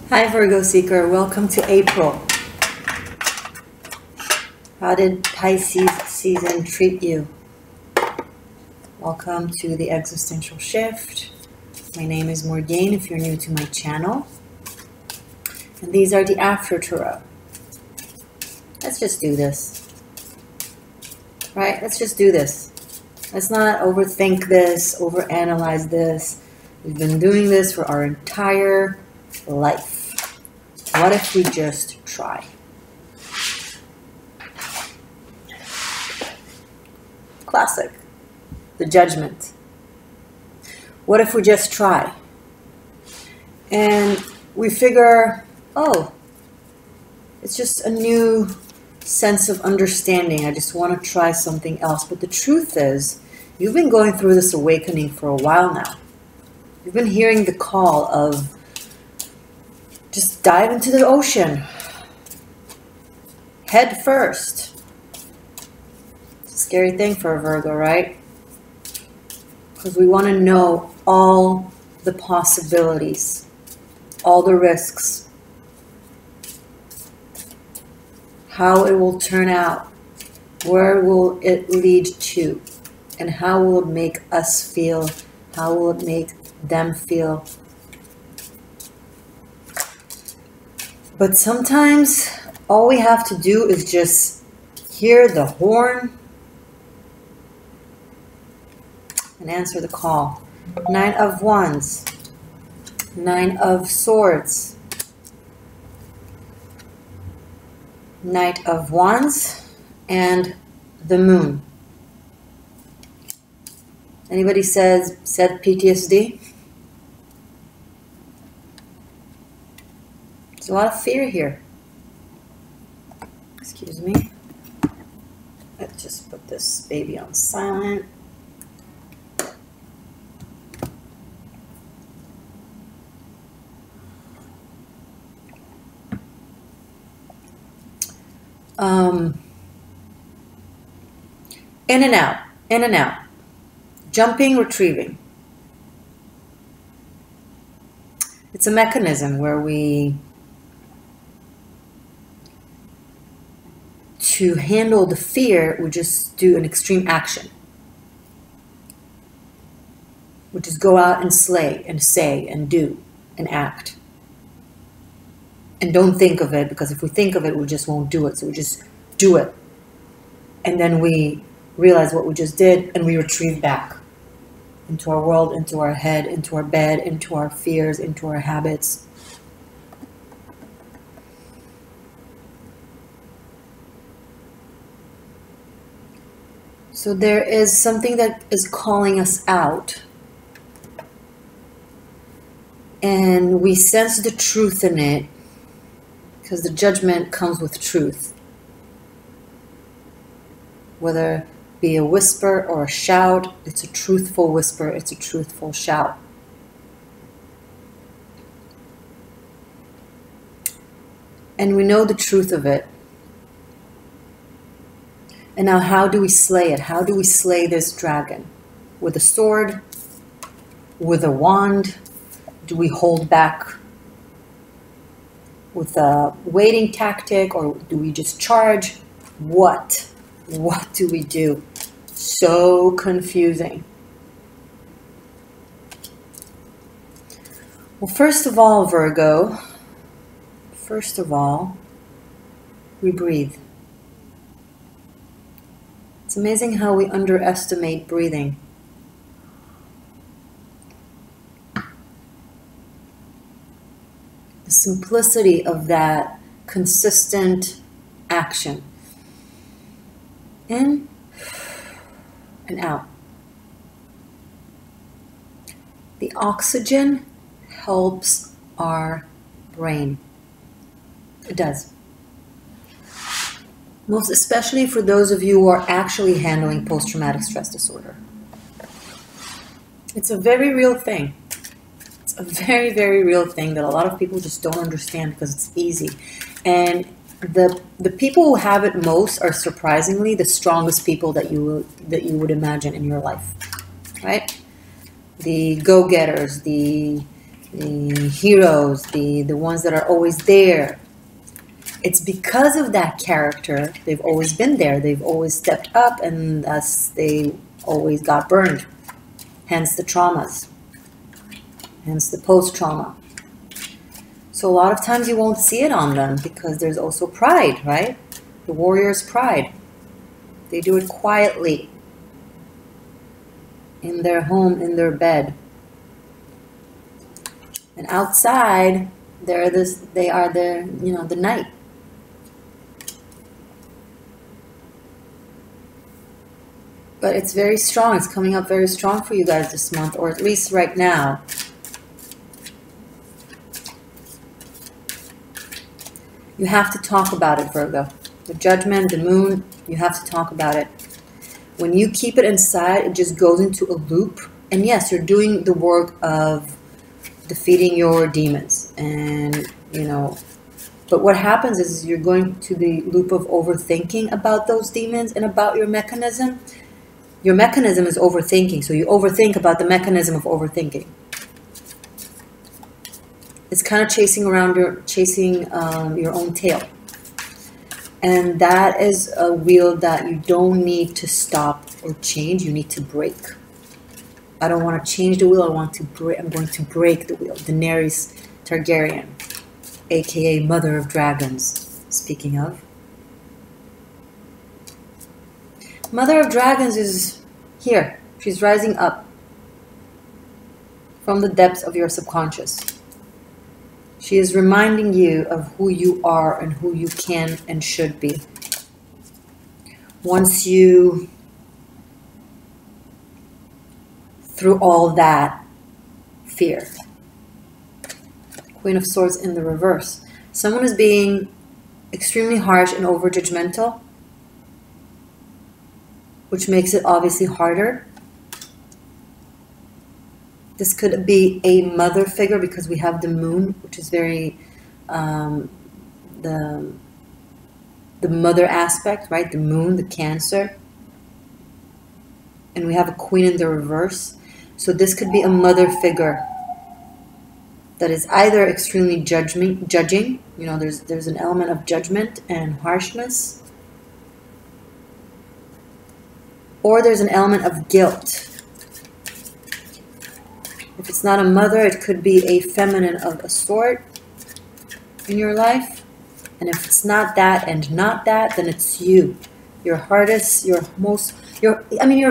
Hi Virgo Seeker, welcome to April. How did Pisces season treat you? Welcome to the Existential Shift. My name is Morgane if you're new to my channel. And these are the After Tarot. Let's just do this. Right? Let's just do this. Let's not overthink this, overanalyze this. We've been doing this for our entire life. What if we just try? Classic. The Judgment. What if we just try? And we figure, oh, it's just a new sense of understanding. I just want to try something else. But the truth is, you've been going through this awakening for a while now. You've been hearing the call of just dive into the ocean. Head first. It's a scary thing for a Virgo, right? Because we want to know all the possibilities, all the risks, how it will turn out, where will it lead to, and how will it make us feel, how will it make them feel. But sometimes all we have to do is just hear the horn and answer the call. 9 of Wands, 9 of Swords, Knight of Wands, and the Moon. Anybody said PTSD? There's a lot of fear here. Excuse me. Let's just put this baby on silent. In and out, in and out. Jumping, retrieving. It's a mechanism where to handle the fear, we just do an extreme action. We just go out and slay and say and do and act. And don't think of it, because if we think of it, we just won't do it. So we just do it. And then we realize what we just did and we retrieve back into our world, into our head, into our bed, into our fears, into our habits. So there is something that is calling us out. And we sense the truth in it, because the judgment comes with truth. Whether it be a whisper or a shout, it's a truthful whisper, it's a truthful shout. And we know the truth of it. And now how do we slay it? How do we slay this dragon? With a sword? With a wand? Do we hold back with a waiting tactic, or do we just charge? What do we do? So confusing. Well, first of all, Virgo, we breathe. It's amazing how we underestimate breathing. The simplicity of that consistent action. In and out. The oxygen helps our brain. It does. Most especially for those of you who are actually handling post-traumatic stress disorder. It's a very real thing. It's a very, very real thing that a lot of people just don't understand because it's easy. And the people who have it most are surprisingly the strongest people that you would imagine in your life, right? The go-getters, the the heroes, the ones that are always there. It's because of that character, they've always been there, they've always stepped up, and thus they always got burned. Hence the traumas, hence the post-trauma. So a lot of times you won't see it on them because there's also pride, right? The warrior's pride. They do it quietly, in their home, in their bed. And outside, they are the, you know, the knight. But it's very strong. It's coming up very strong for you guys this month, or at least right now. You have to talk about it, Virgo. The judgment, the moon, you have to talk about it. When you keep it inside, it just goes into a loop. And yes, you're doing the work of defeating your demons. And, you know, but what happens is you're going to the loop of overthinking about those demons and about your mechanism. Your mechanism is overthinking. So you overthink about the mechanism of overthinking. It's kind of chasing your own tail. And that is a wheel that you don't need to stop or change. You need to break. I don't want to change the wheel. I'm going to break the wheel. Daenerys Targaryen, aka Mother of Dragons. Speaking of, Mother of Dragons is here. She's rising up from the depths of your subconscious. She is reminding you of who you are and who you can and should be. Once you, through all that fear. Queen of Swords in the reverse. Someone is being extremely harsh and over-judgmental, which makes it obviously harder. This could be a mother figure because we have the moon, which is very the mother aspect, right? The moon, the Cancer. And we have a queen in the reverse. So this could be a mother figure that is either extremely judging, you know, there's an element of judgment and harshness, or there's an element of guilt. If it's not a mother, it could be a feminine of a sort in your life. And if it's not that and not that, then it's you. Your hardest, you're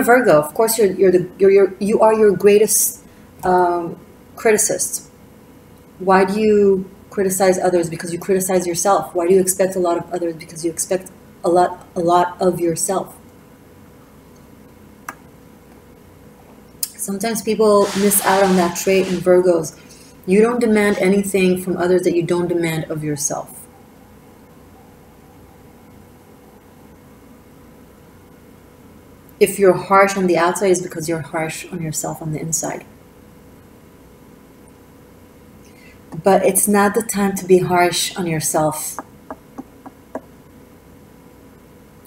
Virgo. Of course, you are your greatest criticist. Why do you criticize others? Because you criticize yourself. Why do you expect a lot of others? Because you expect a lot of yourself. Sometimes people miss out on that trait in Virgos. You don't demand anything from others that you don't demand of yourself. If you're harsh on the outside, it's because you're harsh on yourself on the inside. But it's not the time to be harsh on yourself.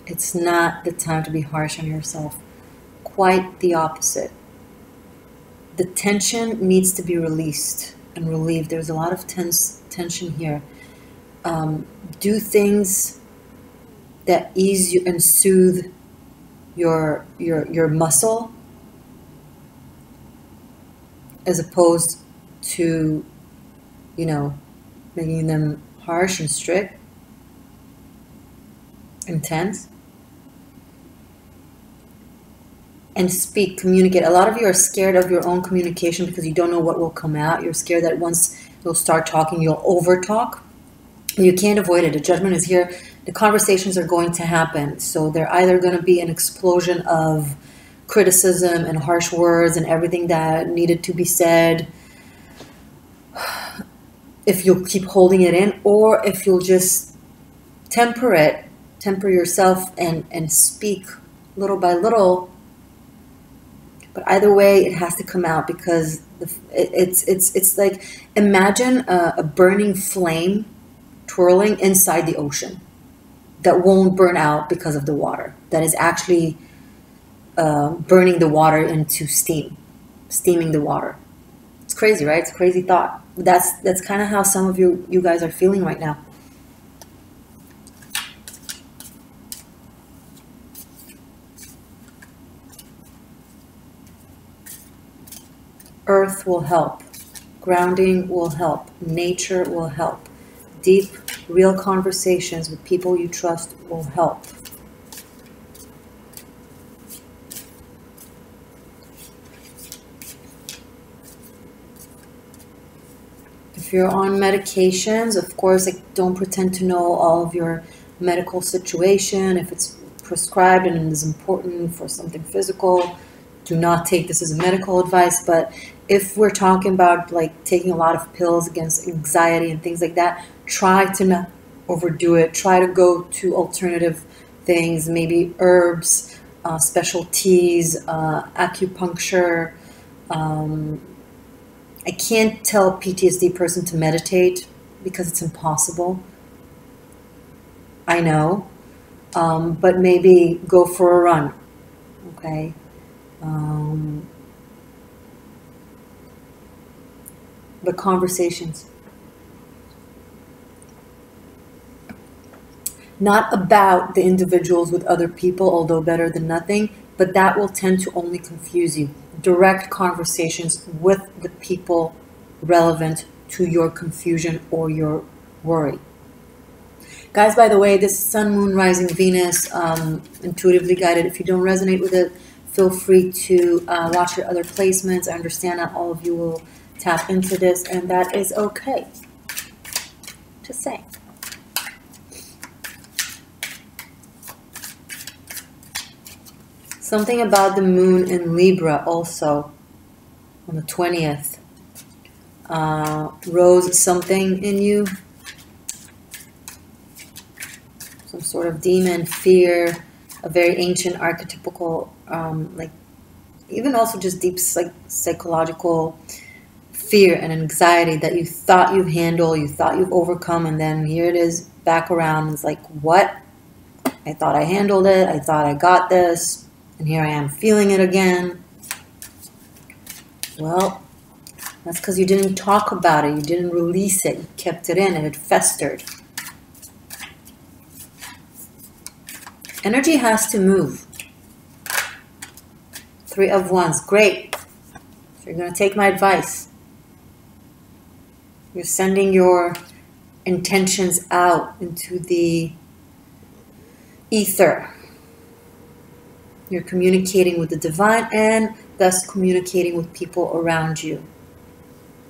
It's not the time to be harsh on yourself. Quite the opposite. The tension needs to be released and relieved. There's a lot of tension here. Do things that ease you and soothe your muscle, as opposed to, you know, making them harsh and strict, intense. And speak, communicate. A lot of you are scared of your own communication because you don't know what will come out. You're scared that once you'll start talking, you'll over talk. You can't avoid it. The judgment is here. The conversations are going to happen. So they're either going to be an explosion of criticism and harsh words and everything that needed to be said, if you'll keep holding it in, or if you'll just temper yourself and speak little by little. But either way, it has to come out, because it's like, imagine a burning flame twirling inside the ocean that won't burn out because of the water. That is actually burning the water into steam, steaming the water. It's crazy, right? It's a crazy thought. That's kind of how some of you guys are feeling right now. Earth will help. Grounding will help. Nature will help. Deep, real conversations with people you trust will help. If you're on medications, of course, don't pretend to know all of your medical situation. If it's prescribed and it is important for something physical, do not take this as medical advice. But if we're talking about like taking a lot of pills against anxiety and things like that, try to not overdo it. Try to go to alternative things, maybe herbs, special teas, acupuncture. I can't tell a PTSD person to meditate because it's impossible. I know. But maybe go for a run. Okay. But conversations. Not about the individuals with other people, although better than nothing, but that will tend to only confuse you. Direct conversations with the people relevant to your confusion or your worry. Guys, by the way, this Sun, Moon, Rising, Venus, intuitively guided. If you don't resonate with it, feel free to watch your other placements. I understand that all of you will tap into this, and that is okay. Just saying. Something about the moon in Libra also on the 20th. Rose something in you. Some sort of demon, fear, a very ancient archetypical, like even also just deep psychological fear and anxiety that you thought you've handled, you thought you've overcome, and then here it is back around. It's like, what? I thought I handled it. I thought I got this. And here I am feeling it again. Well, that's because you didn't talk about it. You didn't release it. You kept it in and it festered. Energy has to move. 3 of Wands. Great. So you're going to take my advice. You're sending your intentions out into the ether. You're communicating with the divine and thus communicating with people around you.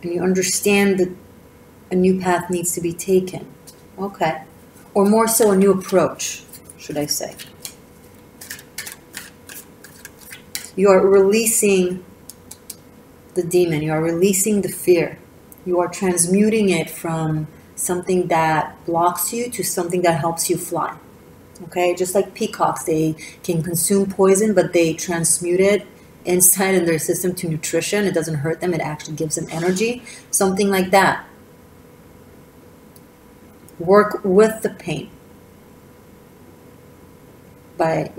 And you understand that a new path needs to be taken. Okay. Or more so, a new approach, should I say. You are releasing the demon. You are releasing the fear. You are transmuting it from something that blocks you to something that helps you fly. Okay, just like peacocks, they can consume poison, but they transmute it inside in their system to nutrition. It doesn't hurt them. It actually gives them energy. Something like that. Work with the pain by,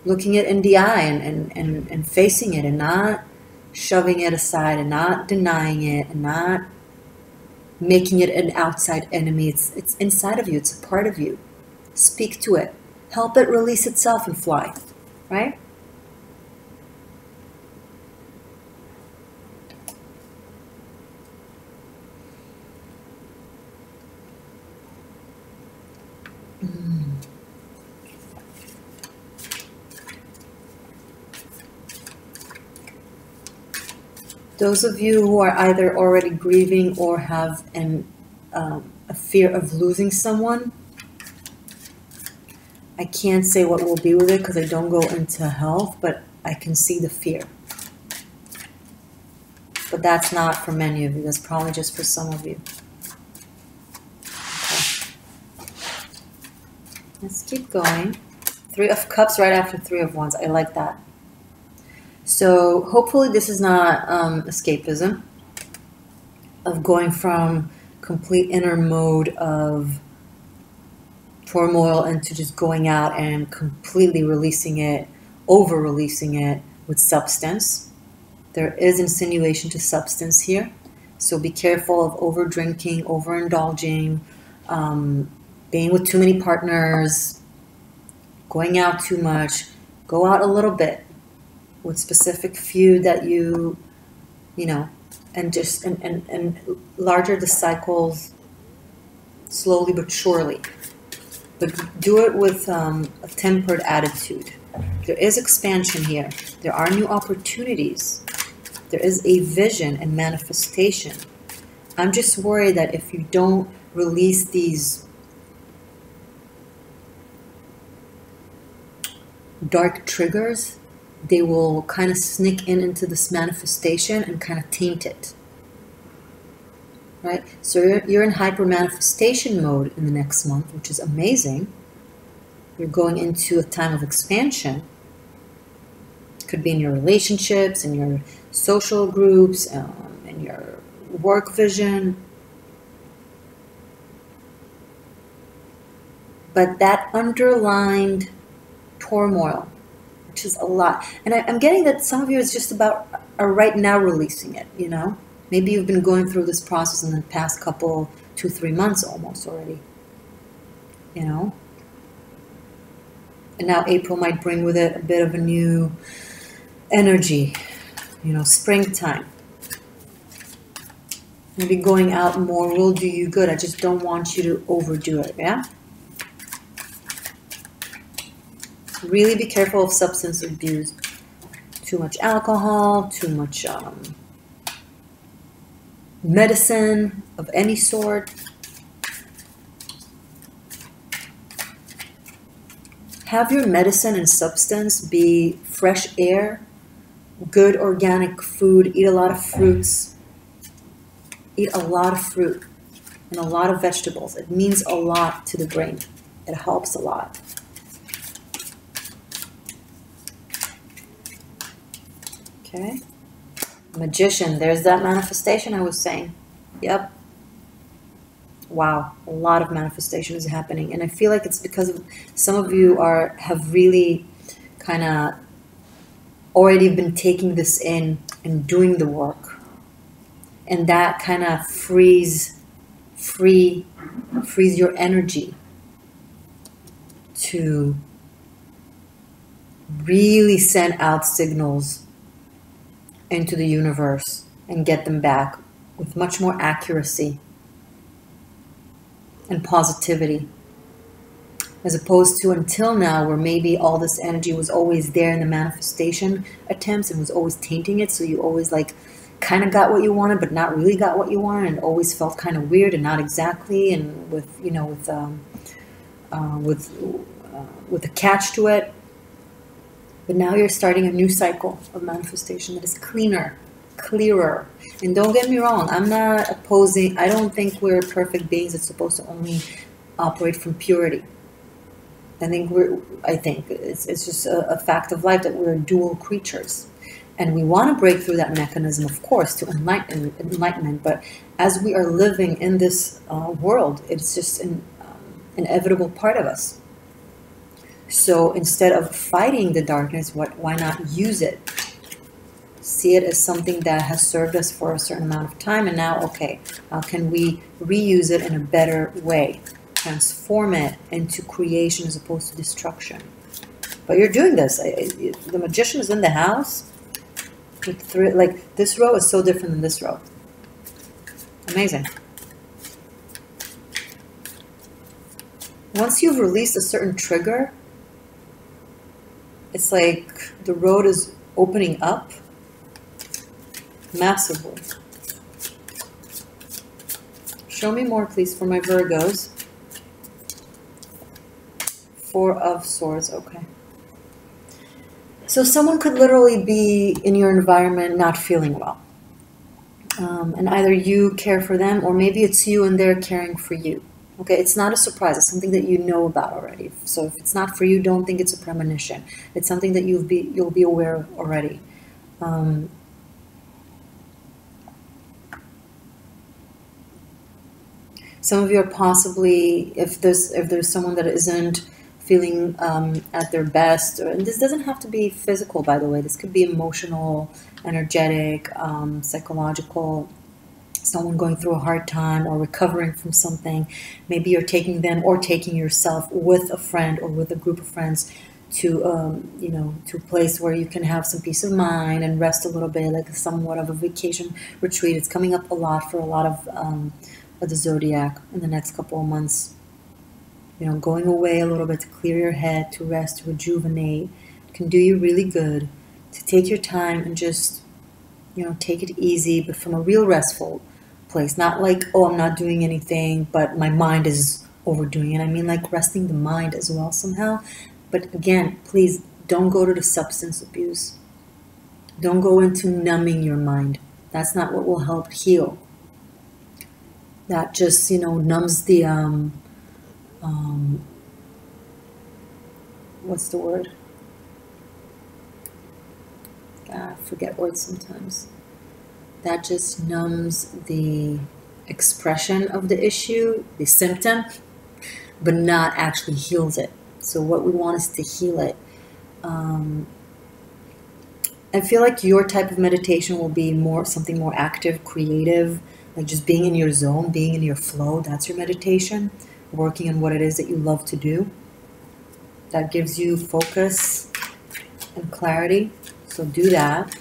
looking it in the eye and facing it and not shoving it aside and not denying it and not making it an outside enemy. It's inside of you. It's a part of you. Speak to it. Help it release itself and fly. Right? Those of you who are either already grieving or have a fear of losing someone, I can't say what will be with it because I don't go into health, but I can see the fear. But that's not for many of you. That's probably just for some of you. Okay. Let's keep going. 3 of Cups right after 3 of Wands. I like that. So hopefully this is not escapism of going from complete inner mode of turmoil into just going out and completely releasing it, over-releasing it with substance. There is insinuation to substance here. So be careful of over drinking, overindulging, being with too many partners, going out too much. Go out a little bit with specific few that you know, and just and larger the cycles slowly but surely. But do it with a tempered attitude. There is expansion here. There are new opportunities. There is a vision and manifestation. I'm just worried that if you don't release these dark triggers, they will kind of sneak into this manifestation and kind of taint it. Right? So you're in hyper manifestation mode in the next month, which is amazing. You're going into a time of expansion. It could be in your relationships, in your social groups, in your work vision. But that underlined turmoil, which is a lot. And I'm getting that some of you is just about right now releasing it, you know? Maybe you've been going through this process in the past couple, 2-3 months almost already, you know? And now April might bring with it a bit of a new energy, you know, springtime. Maybe going out more will do you good. I just don't want you to overdo it, yeah? Really be careful of substance abuse. Too much alcohol, too much medicine of any sort. Have your medicine and substance be fresh air, good organic food, eat a lot of fruits, eat a lot of fruit and a lot of vegetables. It means a lot to the brain. It helps a lot. Okay. Magician, there's that manifestation I was saying. Yep. Wow, a lot of manifestation is happening. And I feel like it's because of some of you have really kind of already been taking this in and doing the work. And that kind of frees your energy to really send out signals into the universe and get them back with much more accuracy and positivity, as opposed to until now where maybe all this energy was always there in the manifestation attempts and was always tainting it. So you always like kind of got what you wanted but not really got what you wanted, and always felt kind of weird and not exactly, and with, you know, with a catch to it. But now you're starting a new cycle of manifestation that is cleaner, clearer. And don't get me wrong, I'm not opposing, I don't think we're perfect beings that's supposed to only operate from purity. I think it's just a fact of life that we're dual creatures. And we want to break through that mechanism, of course, to enlightenment. But as we are living in this world, it's just an inevitable part of us. So instead of fighting the darkness, why not use it? See it as something that has served us for a certain amount of time, and now, okay, how can we reuse it in a better way? Transform it into creation as opposed to destruction. But you're doing this. The magician is in the house. Like, this row is so different than this row. Amazing. Once you've released a certain trigger, it's like the road is opening up massively. Show me more, please, for my Virgos. 4 of Swords, okay. So someone could literally be in your environment not feeling well. And either you care for them, or maybe it's you and they're caring for you. Okay, it's not a surprise. It's something that you know about already. So if it's not for you, don't think it's a premonition. It's something that you'll be aware of already. Some of you are possibly, if there's someone that isn't feeling at their best. And this doesn't have to be physical, by the way. This could be emotional, energetic, psychological, someone going through a hard time or recovering from something. Maybe you're taking them or taking yourself with a friend or with a group of friends to, you know, to a place where you can have some peace of mind and rest a little bit, like somewhat of a vacation retreat. It's coming up a lot for a lot of the zodiac in the next couple of months. You know, going away a little bit to clear your head, to rest, to rejuvenate, can do you really good. To take your time and just, you know, take it easy, but from a real restful place. Not like, oh, I'm not doing anything, but my mind is overdoing it. I mean, like resting the mind as well somehow. But again, please don't go to the substance abuse. Don't go into numbing your mind. That's not what will help heal. That just, you know, numbs the, what's the word? I forget words sometimes. That just numbs the expression of the issue, the symptom, but not actually heals it. So what we want is to heal it. I feel like your type of meditation will be more something more active, creative, like just being in your zone, being in your flow. That's your meditation, working on what it is that you love to do. That gives you focus and clarity. So do that.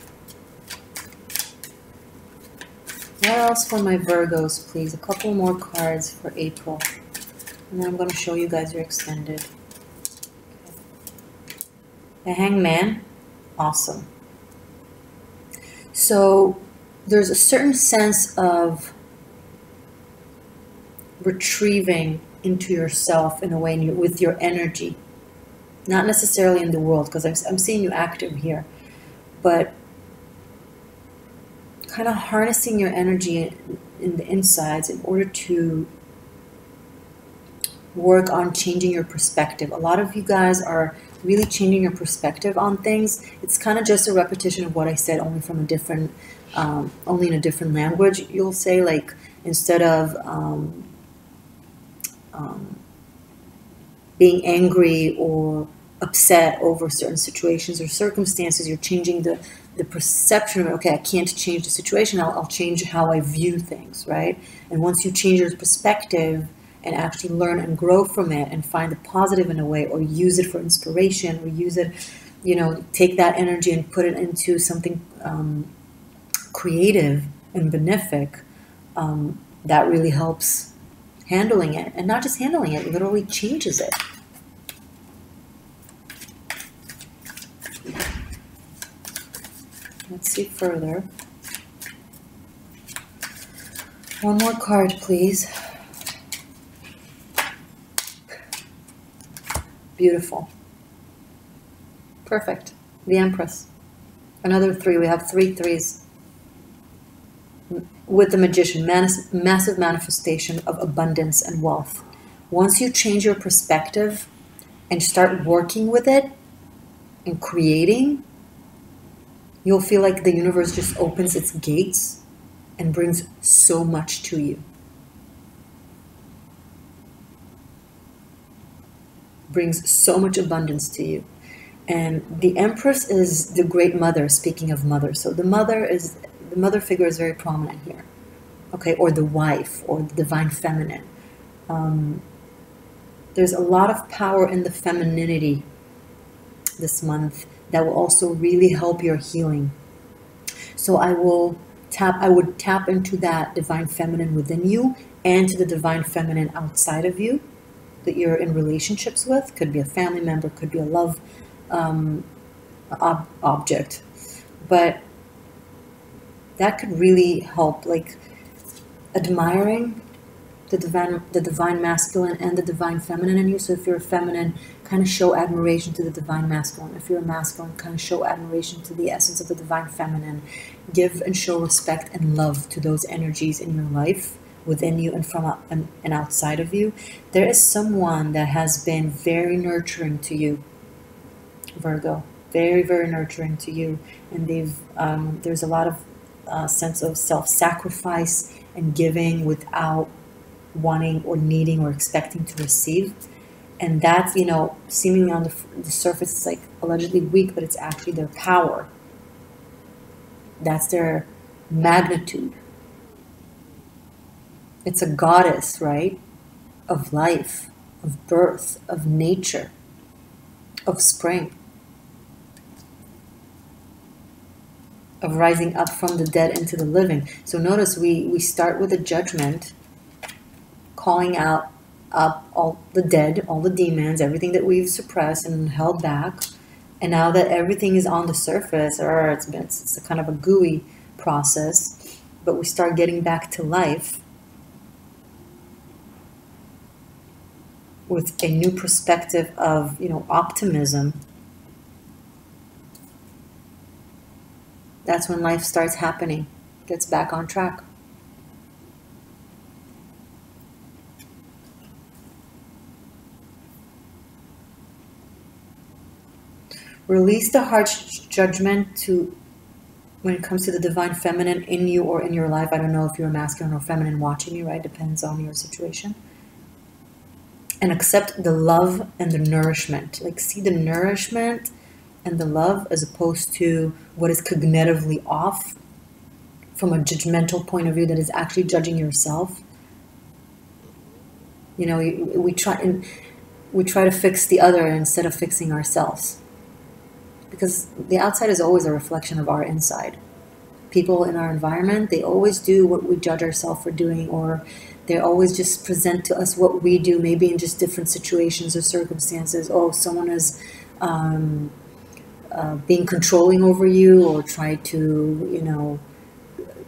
What else for my Virgos, please? A couple more cards for April. And then I'm going to show you guys your extended. The Hangman. Awesome. So there's a certain sense of retrieving into yourself in a way, with your energy. Not necessarily in the world, because I'm seeing you active here. But kind of harnessing your energy in the insides in order to work on changing your perspective. A lot of you guys are really changing your perspective on things. It's kind of just a repetition of what I said, only from a different, only in a different language. You'll say, like, instead of being angry or upset over certain situations or circumstances, you're changing the perception of, okay, I can't change the situation, I'll change how I view things, right? And once you change your perspective and actually learn and grow from it and find the positive in a way, or use it for inspiration, or use it, you know, take that energy and put it into something creative and benefic, that really helps handling it. And not just handling it, literally changes it. Let's see further. One more card, please. Beautiful. Perfect. The Empress. Another 3. We have 3 threes. With the Magician, massive manifestation of abundance and wealth. Once you change your perspective and start working with it and creating, you'll feel like the universe just opens its gates and brings so much to you. Brings so much abundance to you. And the Empress is the great mother, speaking of mother. So the mother figure is very prominent here. Okay, or the wife, or the divine feminine. There's a lot of power in the femininity this month that will also really help your healing. So I would tap into that divine feminine within you and to the divine feminine outside of you that you're in relationships with. Could be a family member, could be a love object. But that could really help, like admiring the divine masculine and the divine feminine in you. So if you're a feminine, kind of show admiration to the divine masculine. If you're a masculine, kind of show admiration to the essence of the divine feminine. Give and show respect and love to those energies in your life, within you and from and outside of you. There is someone that has been very nurturing to you, Virgo. Very, very nurturing to you. And there's a lot of sense of self-sacrifice and giving without wanting or needing or expecting to receive. And that's, you know, seemingly on the surface, it's like allegedly weak, but it's actually their power. That's their magnitude. It's a goddess, right? Of life, of birth, of nature, of spring, of rising up from the dead into the living. So notice we start with a judgment, calling out up all the dead, all the demons, everything that we've suppressed and held back. And now that everything is on the surface, or it's a kind of a gooey process, but we start getting back to life with a new perspective of, you know, optimism. That's when life starts happening, gets back on track. Release the harsh judgment to when it comes to the divine feminine in you or in your life. I don't know if you're masculine or feminine watching you, right? Depends on your situation. And accept the love and the nourishment. Like, see the nourishment and the love as opposed to what is cognitively off from a judgmental point of view that is actually judging yourself. You know, we try to fix the other instead of fixing ourselves. Because the outside is always a reflection of our inside. People in our environment, they always do what we judge ourselves for doing, or they always just present to us what we do, maybe in just different situations or circumstances. Oh, someone is being controlling over you, or try to, you know,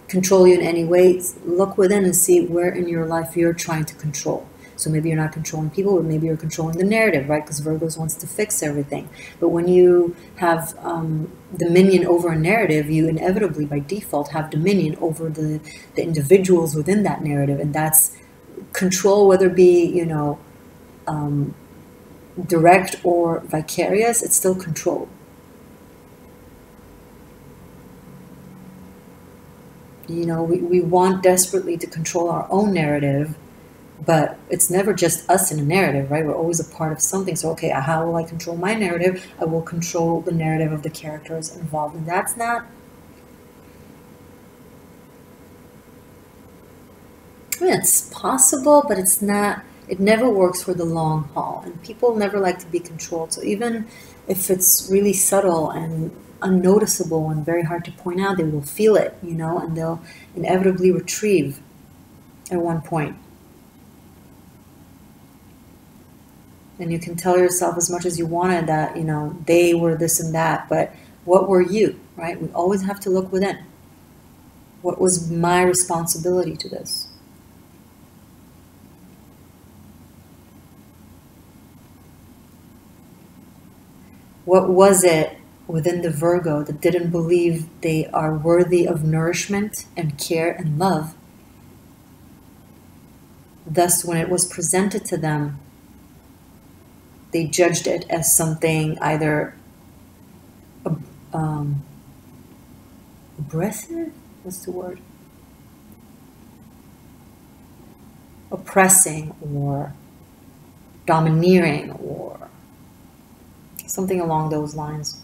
control you in any way. Look within and see where in your life you're trying to control. So maybe you're not controlling people, but maybe you're controlling the narrative, right? Because Virgos wants to fix everything. But when you have dominion over a narrative, you inevitably, by default, have dominion over the individuals within that narrative. And that's control, whether it be, you know, direct or vicarious, it's still control. You know, we want desperately to control our own narrative, but it's never just us in a narrative, right? We're always a part of something. So, okay, how will I control my narrative? I will control the narrative of the characters involved. And that's not, I mean, it's possible, but it's not, it never works for the long haul. And people never like to be controlled. So even if it's really subtle and unnoticeable and very hard to point out, they will feel it, you know, and they'll inevitably retrieve at one point. And you can tell yourself as much as you wanted that, you know, they were this and that, but what were you, right? We always have to look within. What was my responsibility to this? What was it within the Virgo that didn't believe they are worthy of nourishment and care and love? Thus, when it was presented to them, they judged it as something either aggressive, what's the word? Oppressing or domineering or something along those lines.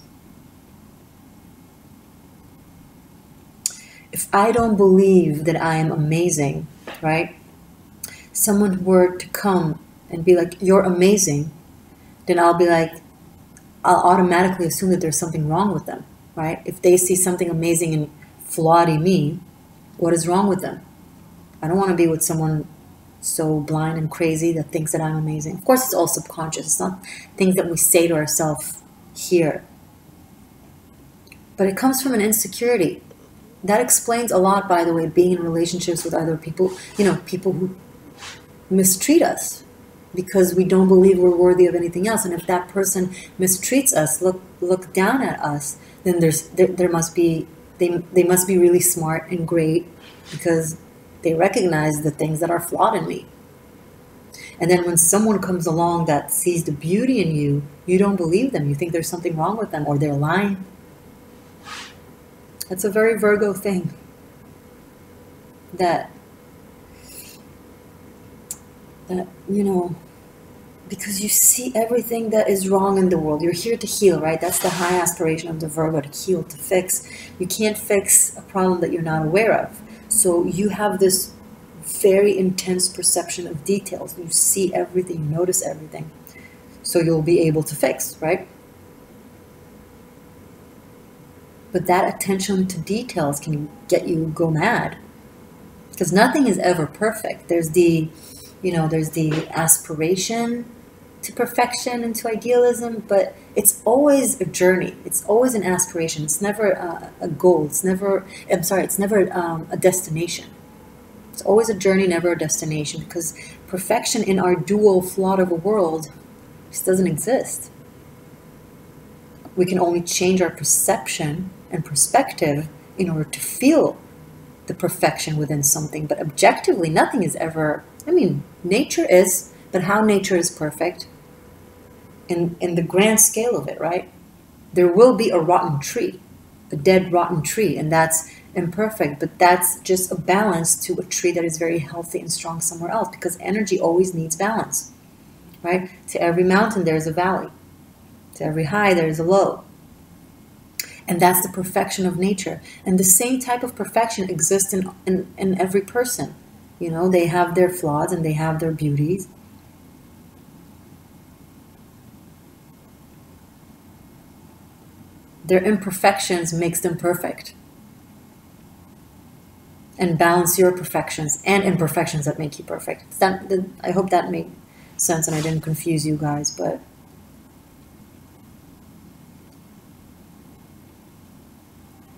If I don't believe that I am amazing, right? Someone were to come and be like, you're amazing, then I'll be like, I'll automatically assume that there's something wrong with them, right? If they see something amazing and flawed in me, what is wrong with them? I don't want to be with someone so blind and crazy that thinks that I'm amazing. Of course, it's all subconscious. It's not things that we say to ourselves here. But it comes from an insecurity. That explains a lot, by the way, being in relationships with other people, you know, people who mistreat us because we don't believe we're worthy of anything else. And if that person mistreats us, look down at us, then there must be, they must be really smart and great because they recognize the things that are flawed in me. And then when someone comes along that sees the beauty in you, you don't believe them. You think there's something wrong with them or they're lying. That's a very Virgo thing. That, you know, because you see everything that is wrong in the world. You're here to heal, right? That's the high aspiration of the Virgo, to heal, to fix. You can't fix a problem that you're not aware of. So you have this very intense perception of details. You see everything, you notice everything. So you'll be able to fix, right? But that attention to details can get you go mad, because nothing is ever perfect. There's the, there's the aspiration to perfection and to idealism, but it's always a journey. It's always an aspiration. It's never a goal. It's never, it's never a destination. It's always a journey, never a destination, because perfection in our dual, flawed of a world just doesn't exist. We can only change our perception and perspective in order to feel the perfection within something. But objectively, nothing is ever, nature is, but how nature is perfect in the grand scale of it, right? There will be a rotten tree, a dead rotten tree, and that's imperfect, but that's just a balance to a tree that is very healthy and strong somewhere else, because energy always needs balance, right? To every mountain, there's a valley. To every high, there is a low. And that's the perfection of nature. And the same type of perfection exists in every person. They have their flaws and they have their beauties. Their imperfections makes them perfect. And balance your perfections and imperfections that make you perfect. I hope that made sense and I didn't confuse you guys, but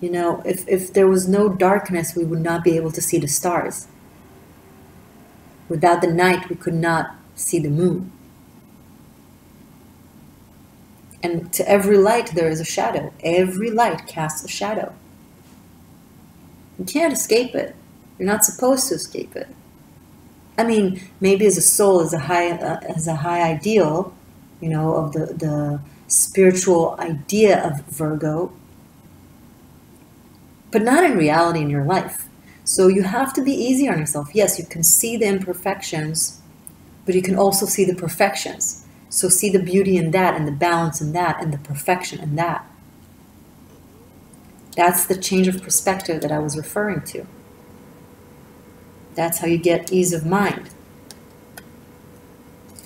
if there was no darkness, we would not be able to see the stars. Without the night, we could not see the moon. And to every light, there is a shadow. Every light casts a shadow. You can't escape it. You're not supposed to escape it. Maybe as a soul, as a high ideal, of the spiritual idea of Virgo, but not in reality in your life. So you have to be easy on yourself. Yes, you can see the imperfections, but you can also see the perfections. So see the beauty in that, and the balance in that, and the perfection in that. That's the change of perspective that I was referring to. That's how you get ease of mind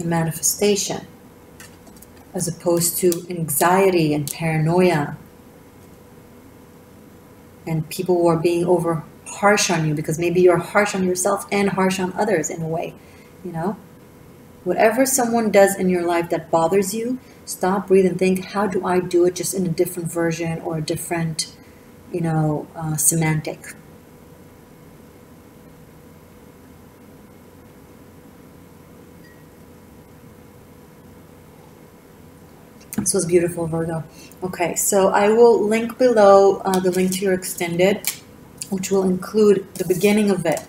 and manifestation, as opposed to anxiety and paranoia and people who are being over harsh on you, because maybe you're harsh on yourself and harsh on others in a way. Whatever someone does in your life that bothers you, stop, breathe, and think, how do I do it just in a different version or a different, semantic. This was beautiful, Virgo. Okay, so I will link below the link to your extended, which will include the beginning of it,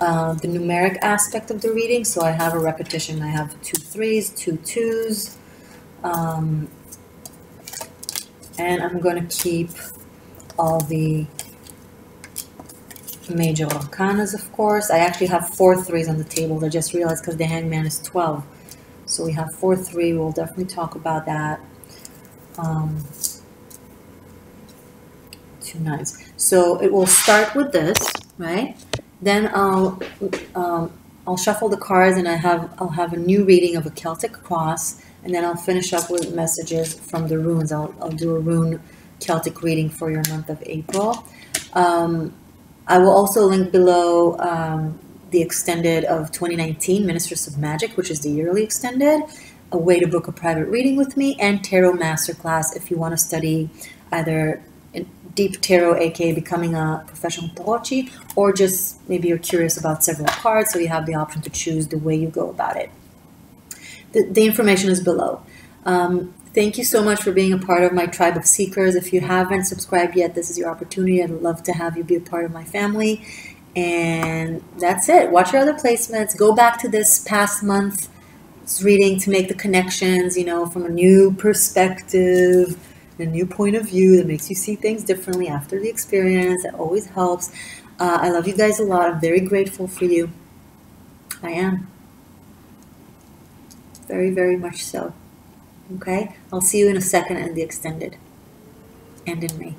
the numeric aspect of the reading. So I have a repetition. I have 2 3s, 2 2s, and I'm going to keep all the major arcanas, of course. I actually have 4 3s on the table. I just realized because the hangman is 12. So we have 4 3. We'll definitely talk about that. 2 9s. So it will start with this, right? Then I'll shuffle the cards, and I'll have a new reading of a Celtic cross, and then I'll finish up with messages from the runes. I'll do a rune Celtic reading for your month of April. I will also link below the extended of 2019, Ministers of Magic, which is the yearly extended, a way to book a private reading with me, and Tarot Masterclass if you want to study either Deep Tarot, aka becoming a professional tarotchi, or just maybe you're curious about several cards, so you have the option to choose the way you go about it. The information is below. Thank you so much for being a part of my tribe of seekers. If you haven't subscribed yet, this is your opportunity. I'd love to have you be a part of my family. And that's it. Watch your other placements. Go back to this past month's reading to make the connections, from a new perspective, a new point of view that makes you see things differently after the experience. It always helps. I love you guys a lot. I'm very grateful for you. I am. Very, very much so. Okay? I'll see you in a second in the extended and in May.